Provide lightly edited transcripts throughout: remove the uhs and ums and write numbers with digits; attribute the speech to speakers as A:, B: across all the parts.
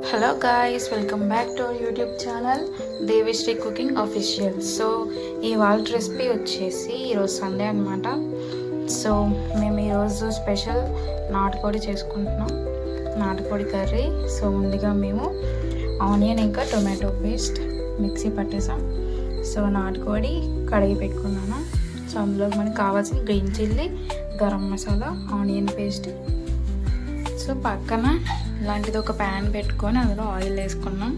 A: Hello guys, welcome back to our YouTube channel Devisri cooking official. So ఇవాళ recipe వచ్చేసి ఈరోజు Sunday అనమాట. So మేము ఈరోజు స్పెషల్ నాటుకోడి చేసుకుంటున్నాం, నాటుకోడి కర్రీ. సో ముందుగా మేము ఆనియన్ ఇంకా టొమాటో పేస్ట్ మిక్సీ పట్టేసాం. సో నాటుకోడి కడిగి పెట్టుకున్నాను. సో అందులో మనకి కావాల్సిన green chilli, garam masala, onion paste. So పక్కన ఇలాంటిది ఒక ప్యాన్ పెట్టుకొని అందులో ఆయిల్ వేసుకున్నాం.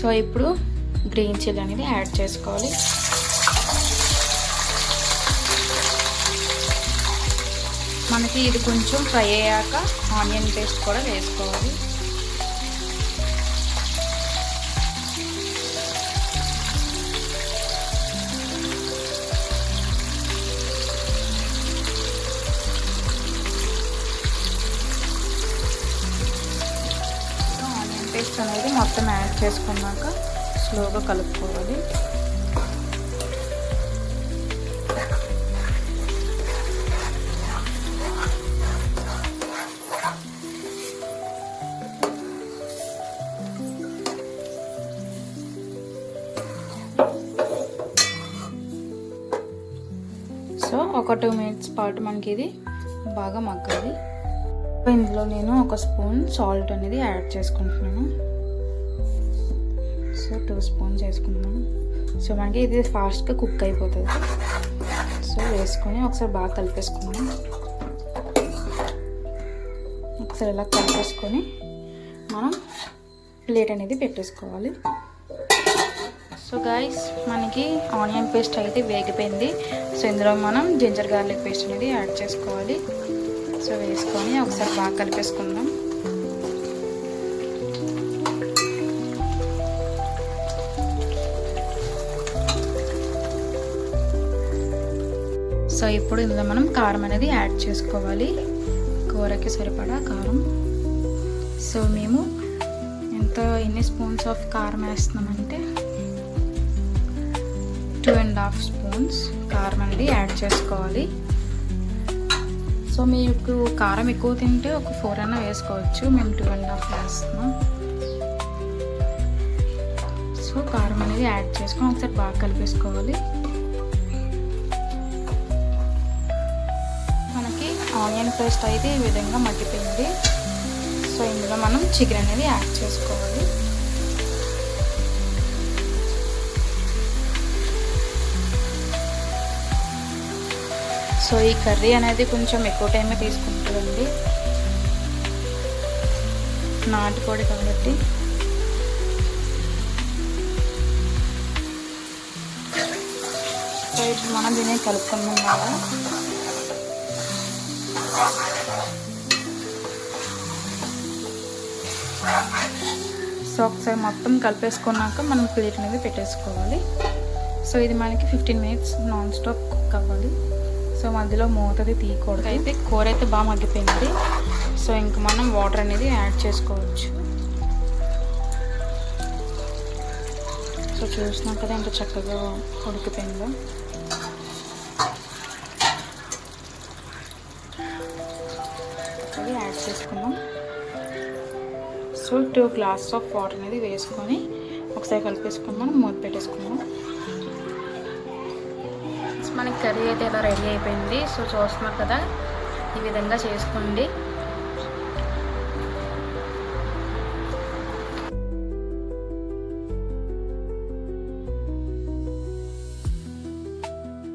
A: సో ఇప్పుడు గ్రీన్ చిల్లీ అనేది యాడ్ చేసుకోవాలి. మనకి ఇది కొంచెం ఫ్రై అయ్యాక ఆనియన్ పేస్ట్ కూడా వేసుకోవాలి. పేస్ట్ అనేది మొత్తం యాడ్ చేసుకున్నాక స్లోగా కలుపుకోవాలి. సో ఒక 2 minutes పాటు మనకి ఇది బాగా మగ్గాలి. ఇందులో నేను ఒక స్పూన్ సాల్ట్ అనేది యాడ్ చేసుకుంటున్నాను. సో 2 స్పూన్స్ వేసుకుంటున్నాను. సో మనకి ఇది ఫాస్ట్గా కుక్ అయిపోతుంది. సో వేసుకొని ఒకసారి బాగా కలిపేసుకున్నాను. ఒకసారి ఇలా కలిపేసుకొని మనం ప్లేట్ అనేది పెట్టేసుకోవాలి. సో గైస్, మనకి ఆనియన్ పేస్ట్ అయితే వేగిపోయింది. సో ఇందులో మనం జింజర్ గార్లిక్ పేస్ట్ అనేది యాడ్ చేసుకోవాలి. సో వేసుకొని ఒకసారి బాగా కలిపేసుకుందాం. సో ఇప్పుడు ఇందులో మనం కారం అనేది యాడ్ చేసుకోవాలి, కూరకి సరిపడా కారం. సో మేము ఎన్ని స్పూన్స్ ఆఫ్ కారం వేస్తున్నామంటే 2.5 స్పూన్స్ కారం అనేది యాడ్ చేసుకోవాలి. సో మీకు కారం ఎక్కువ తింటే ఒక 4 అన్న వేసుకోవచ్చు. మేము 2.5 వేస్తున్నాం. సో కారం అనేది యాడ్ చేసుకొని ఒకసారి బాగా కలిపేసుకోవాలి. మనకి ఆనియన్ పేస్ట్ అయితే ఈ విధంగా మగ్గిపోయింది. సో ఇందులో మనం చికెన్ అనేది యాడ్ చేసుకోవాలి. సో ఈ కర్రీ అనేది కొంచెం ఎక్కువ టైమే తీసుకుంటుందండి, నాటుకోడి కాబట్టి. సో ఇప్పుడు మనం దీన్ని కలుపుకుందాం బాగా. సో ఒకసారి మొత్తం కలిపేసుకున్నాక మనం ప్లేట్ అనేది పెట్టేసుకోవాలి. సో ఇది మనకి 15 minutes నాన్ స్టాప్ కుక్ అవ్వాలి. సో మధ్యలో మూతది తీయకూడదు. అయితే కూర అయితే బాగా మగ్గిపోయింది. సో ఇంక మనం వాటర్ అనేది యాడ్ చేసుకోవచ్చు. సో చూసినాం కదా ఎంత చక్కగా ఉడికిపోయిందో. అది యాడ్ చేసుకున్నాం. సో 2 glasses ఆఫ్ వాటర్ అనేది వేసుకొని ఒకసారి కలిపేసుకొని మనం మూత పెట్టేసుకున్నాం. మనకి కర్రీ అయితే ఇలా రెడీ అయిపోయింది. సో చూస్తున్నారు కదా, ఈ విధంగా చేసుకోండి.